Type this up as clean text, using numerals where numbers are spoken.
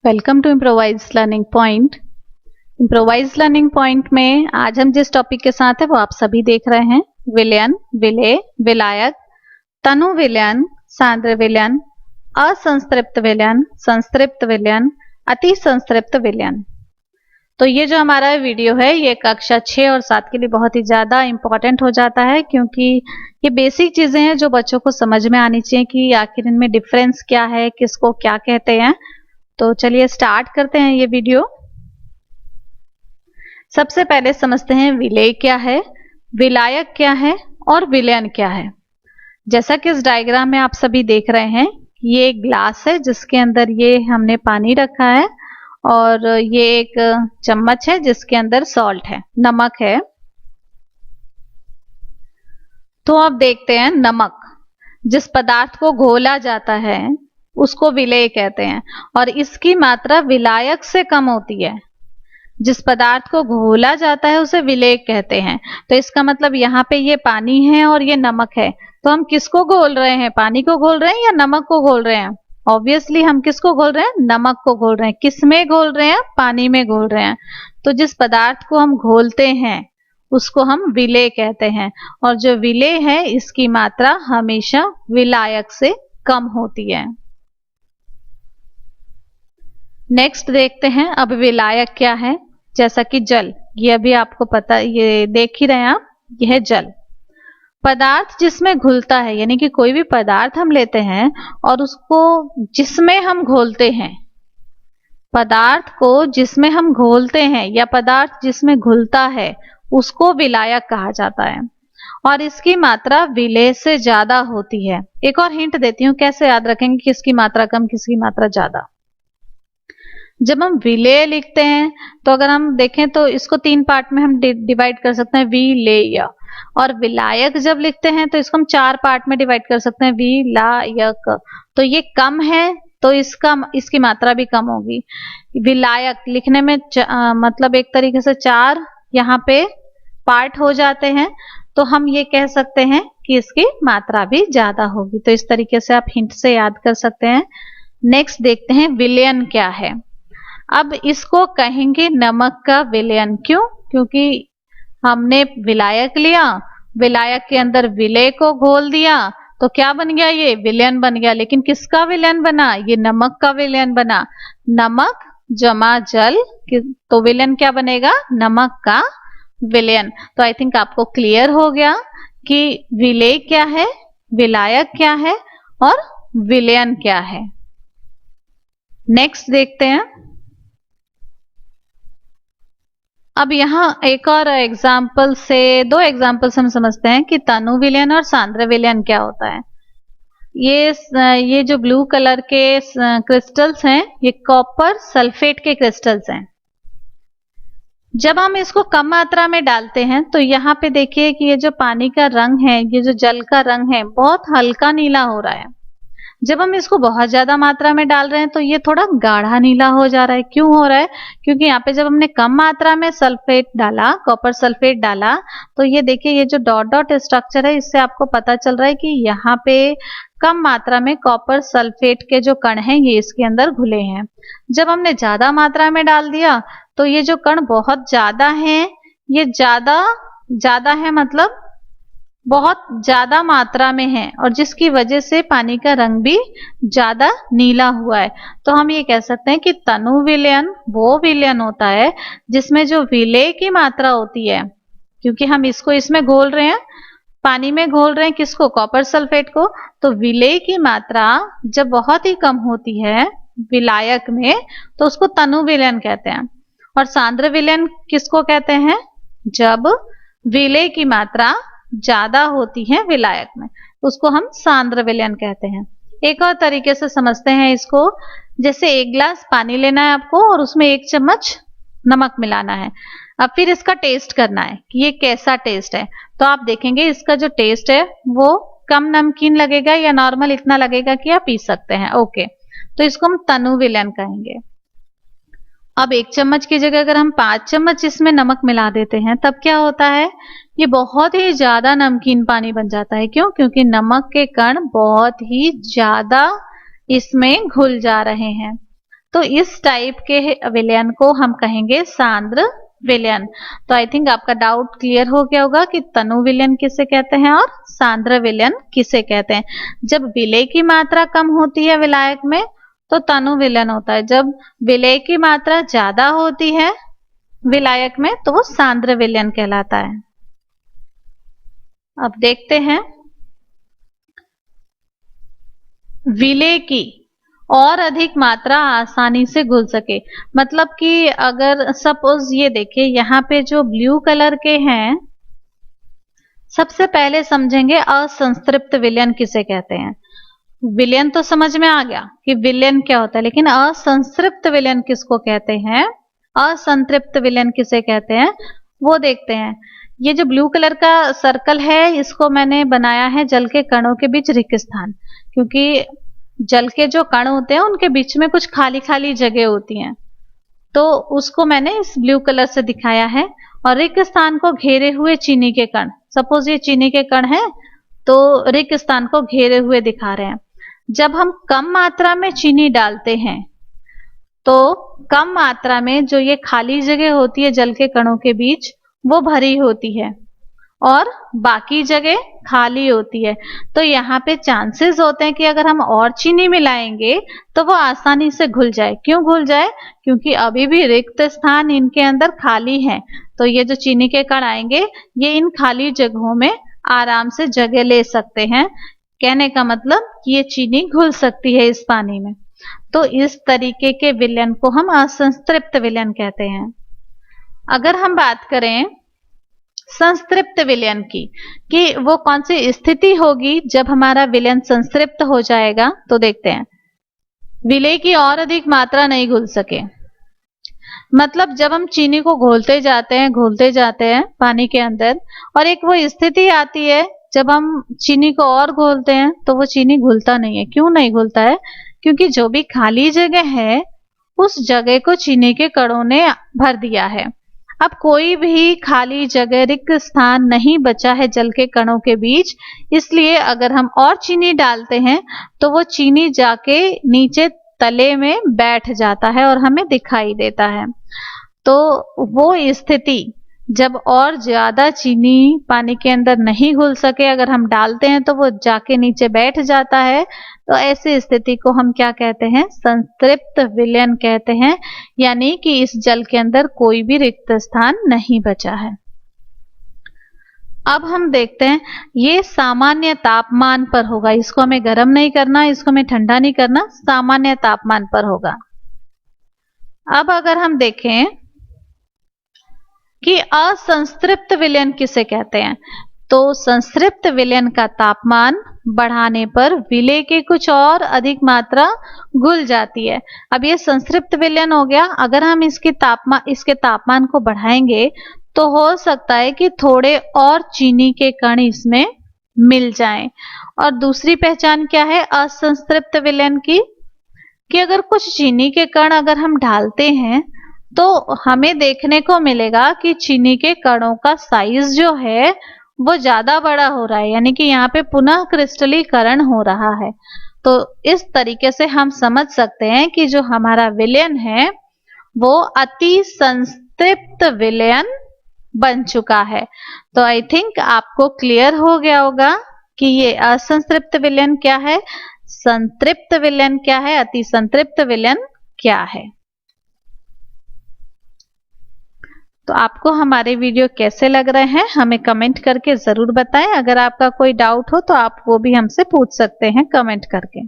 Welcome to improvise learning point. Improvise learning point में आज हम जिस टॉपिक के साथ है वो आप सभी देख रहे हैं। विलयन, विलेय, विलायक, तनु विलयन, सांद्र विलयन, असंतृप्त विलयन, संतृप्त विलयन, अति संतृप्त विलयन। तो ये जो हमारा वीडियो है ये कक्षा 6 और 7 के लिए बहुत ही ज़्यादा इम्पोर्टेंट हो जाता है, क्योंकि ये बेसिक चीज़ें हैं जो बच्चों को समझ में आनी चाहिए कि आखिर इनमें डिफरेंस क्या है, किसको क्या कहते हैं। तो चलिए स्टार्ट करते हैं ये वीडियो। सबसे पहले समझते हैं विलेय क्या है, विलायक क्या है और विलयन क्या है। जैसा कि इस डायग्राम में आप सभी देख रहे हैं, ये एक ग्लास है जिसके अंदर ये हमने पानी रखा है और ये एक चम्मच है जिसके अंदर सॉल्ट है, नमक है। तो अब देखते हैं, नमक जिस पदार्थ को घोला जाता है उसको विलेय कहते हैं और इसकी मात्रा विलायक से कम होती है। जिस पदार्थ को घोला जाता है उसे विलेय कहते हैं। तो इसका मतलब यहाँ पे ये पानी है और ये नमक है, तो हम किसको घोल रहे हैं, पानी को घोल रहे हैं या नमक को घोल रहे हैं? ऑब्वियसली हम किसको घोल रहे हैं, नमक को घोल रहे हैं। किस में घोल रहे हैं, पानी में घोल रहे हैं। तो जिस पदार्थ को हम घोलते हैं उसको हम विलेय कहते हैं और जो विलेय है इसकी मात्रा हमेशा विलायक से कम होती है। नेक्स्ट देखते हैं अब विलायक क्या है। जैसा कि जल, ये अभी आपको पता, ये देख ही रहे हैं आप, यह है जल। पदार्थ जिसमें घुलता है, यानी कि कोई भी पदार्थ हम लेते हैं और उसको जिसमें हम घोलते हैं, पदार्थ को जिसमें हम घोलते हैं या पदार्थ जिसमें घुलता है उसको विलायक कहा जाता है और इसकी मात्रा विलेय से ज्यादा होती है। एक और हिंट देती हूँ, कैसे याद रखेंगे किसकी मात्रा कम किसकी मात्रा ज्यादा। जब हम विलेय लिखते हैं तो अगर हम देखें तो इसको 3 पार्ट में हम डिवाइड कर सकते हैं, विलेय। और विलायक जब लिखते हैं तो इसको हम 4 पार्ट में डिवाइड कर सकते हैं, विलायक। तो ये कम है तो इसकी मात्रा भी कम होगी। विलायक लिखने में मतलब एक तरीके से 4 यहाँ पे पार्ट हो जाते हैं, तो हम ये कह सकते हैं कि इसकी मात्रा भी ज्यादा होगी। तो इस तरीके से आप हिंट से याद कर सकते हैं। नेक्स्ट देखते हैं विलयन क्या है। अब इसको कहेंगे नमक का विलयन। क्यों? क्योंकि हमने विलायक लिया, विलायक के अंदर विलेय को घोल दिया तो क्या बन गया, ये विलयन बन गया। लेकिन किसका विलयन बना, ये नमक का विलयन बना। नमक जमा जल, तो विलयन क्या बनेगा, नमक का विलयन। तो आई थिंक आपको क्लियर हो गया कि विलेय क्या है, विलायक क्या है और विलयन क्या है। नेक्स्ट देखते हैं। अब यहाँ एक और एग्जाम्पल से, 2 एग्जाम्पल से हम समझते हैं कि तनु विलयन और सांद्र विलयन क्या होता है। ये जो ब्लू कलर के क्रिस्टल्स हैं ये कॉपर सल्फेट के क्रिस्टल्स हैं। जब हम इसको कम मात्रा में डालते हैं तो यहाँ पे देखिए कि ये जो पानी का रंग है, ये जो जल का रंग है, बहुत हल्का नीला हो रहा है। जब हम इसको बहुत ज्यादा मात्रा में डाल रहे हैं तो ये थोड़ा गाढ़ा नीला हो जा रहा है। क्यों हो रहा है? क्योंकि यहाँ पे जब हमने कम मात्रा में सल्फेट डाला, कॉपर सल्फेट डाला, तो ये देखिए ये जो डॉट डॉट स्ट्रक्चर है इससे आपको पता चल रहा है कि यहाँ पे कम मात्रा में कॉपर सल्फेट के जो कण हैं ये इसके अंदर घुले हैं। जब हमने ज्यादा मात्रा में डाल दिया तो ये जो कण बहुत ज्यादा हैं, ये ज्यादा है मतलब बहुत ज्यादा मात्रा में है और जिसकी वजह से पानी का रंग भी ज्यादा नीला हुआ है। तो हम ये कह सकते हैं कि तनु विलयन वो विलयन होता है जिसमें जो विलेय की मात्रा होती है, क्योंकि हम इसमें घोल रहे हैं, पानी में घोल रहे हैं किसको, कॉपर सल्फेट को, तो विलेय की मात्रा जब बहुत ही कम होती है विलायक में तो उसको तनु विलयन कहते हैं। और सांद्र विलयन किसको कहते हैं, जब विलेय की मात्रा ज्यादा होती है विलायक में, उसको हम सांद्र विलयन कहते हैं। एक और तरीके से समझते हैं इसको, जैसे 1 गिलास पानी लेना है आपको और उसमें 1 चम्मच नमक मिलाना है। अब फिर इसका टेस्ट करना है कि ये कैसा टेस्ट है। तो आप देखेंगे इसका जो टेस्ट है वो कम नमकीन लगेगा या नॉर्मल इतना लगेगा कि आप पी सकते हैं। ओके, तो इसको हम तनु विलयन कहेंगे। अब 1 चम्मच की जगह अगर हम 5 चम्मच इसमें नमक मिला देते हैं तब क्या होता है, ये बहुत ही ज्यादा नमकीन पानी बन जाता है। क्यों? क्योंकि नमक के कण बहुत ही ज्यादा इसमें घुल जा रहे हैं। तो इस टाइप के विलयन को हम कहेंगे सांद्र विलयन। तो आई थिंक आपका डाउट क्लियर हो गया होगा कि तनु विलयन किसे कहते हैं और सांद्र विलयन किसे कहते हैं। जब विलेय की मात्रा कम होती है विलायक में तो तनु विलयन होता है, जब विलेय की मात्रा ज्यादा होती है विलायक में तो वो सांद्र विलयन कहलाता है। अब देखते हैं विलेय की और अधिक मात्रा आसानी से घुल सके, मतलब कि अगर सपोज ये देखिए यहाँ पे जो ब्लू कलर के हैं, सबसे पहले समझेंगे असंतृप्त विलयन किसे कहते हैं। विलयन तो समझ में आ गया कि विलयन क्या होता है, लेकिन असंतृप्त विलयन किसको कहते हैं, असंतृप्त विलयन किसे कहते हैं वो देखते हैं। ये जो ब्लू कलर का सर्कल है इसको मैंने बनाया है जल के कणों के बीच रिक्त स्थान, क्योंकि जल के जो कण होते हैं उनके बीच में कुछ खाली खाली जगह होती हैं, तो उसको मैंने इस ब्लू कलर से दिखाया है। और रिक्त स्थान को घेरे हुए चीनी के कण, सपोज ये चीनी के कण है तो रिक्त स्थान को घेरे हुए दिखा रहे हैं। जब हम कम मात्रा में चीनी डालते हैं तो कम मात्रा में जो ये खाली जगह होती है जल के कणों के बीच वो भरी होती है और बाकी जगह खाली होती है। तो यहाँ पे चांसेस होते हैं कि अगर हम और चीनी मिलाएंगे तो वो आसानी से घुल जाए। क्यों घुल जाए, क्योंकि अभी भी रिक्त स्थान इनके अंदर खाली है, तो ये जो चीनी के कण आएंगे ये इन खाली जगहों में आराम से जगह ले सकते हैं। कहने का मतलब कि ये चीनी घुल सकती है इस पानी में। तो इस तरीके के विलयन को हम असंतृप्त विलयन कहते हैं। अगर हम बात करें संतृप्त विलयन की कि वो कौन सी स्थिति होगी जब हमारा विलयन संतृप्त हो जाएगा, तो देखते हैं। विलेय की और अधिक मात्रा नहीं घुल सके, मतलब जब हम चीनी को घोलते जाते हैं पानी के अंदर और एक वो स्थिति आती है जब हम चीनी को और घोलते हैं तो वो चीनी घुलता नहीं है। क्यों नहीं घुलता है, क्योंकि जो भी खाली जगह है उस जगह को चीनी के कणों ने भर दिया है। अब कोई भी खाली जगह रिक्त स्थान नहीं बचा है जल के कणों के बीच, इसलिए अगर हम और चीनी डालते हैं तो वो चीनी जाके नीचे तले में बैठ जाता है और हमें दिखाई देता है। तो वो स्थिति जब और ज्यादा चीनी पानी के अंदर नहीं घुल सके अगर हम डालते हैं तो वो जाके नीचे बैठ जाता है, तो ऐसी स्थिति को हम क्या कहते हैं, संतृप्त विलयन कहते हैं। यानी कि इस जल के अंदर कोई भी रिक्त स्थान नहीं बचा है। अब हम देखते हैं ये सामान्य तापमान पर होगा, इसको हमें गर्म नहीं करना, इसको हमें ठंडा नहीं करना, सामान्य तापमान पर होगा। अब अगर हम देखें कि असंतृप्त विलयन किसे कहते हैं, तो संतृप्त विलयन का तापमान बढ़ाने पर विलेय की कुछ और अधिक मात्रा घुल जाती है। अब ये संतृप्त विलयन हो गया, अगर हम इसके तापमान को बढ़ाएंगे तो हो सकता है कि थोड़े और चीनी के कण इसमें मिल जाएं। और दूसरी पहचान क्या है असंतृप्त विलयन की, कि अगर कुछ चीनी के कण अगर हम डालते हैं तो हमें देखने को मिलेगा कि चीनी के कणों का साइज जो है वो ज्यादा बड़ा हो रहा है, यानी कि यहाँ पे पुनः क्रिस्टलीकरण हो रहा है। तो इस तरीके से हम समझ सकते हैं कि जो हमारा विलयन है वो अति संतृप्त विलयन बन चुका है। तो आई थिंक आपको क्लियर हो गया होगा कि ये असंतृप्त विलयन क्या है, संतृप्त विलयन क्या है, अति संतृप्त विलयन क्या है। तो आपको हमारे वीडियो कैसे लग रहे हैं हमें कमेंट करके जरूर बताएं। अगर आपका कोई डाउट हो तो आप वो भी हमसे पूछ सकते हैं कमेंट करके।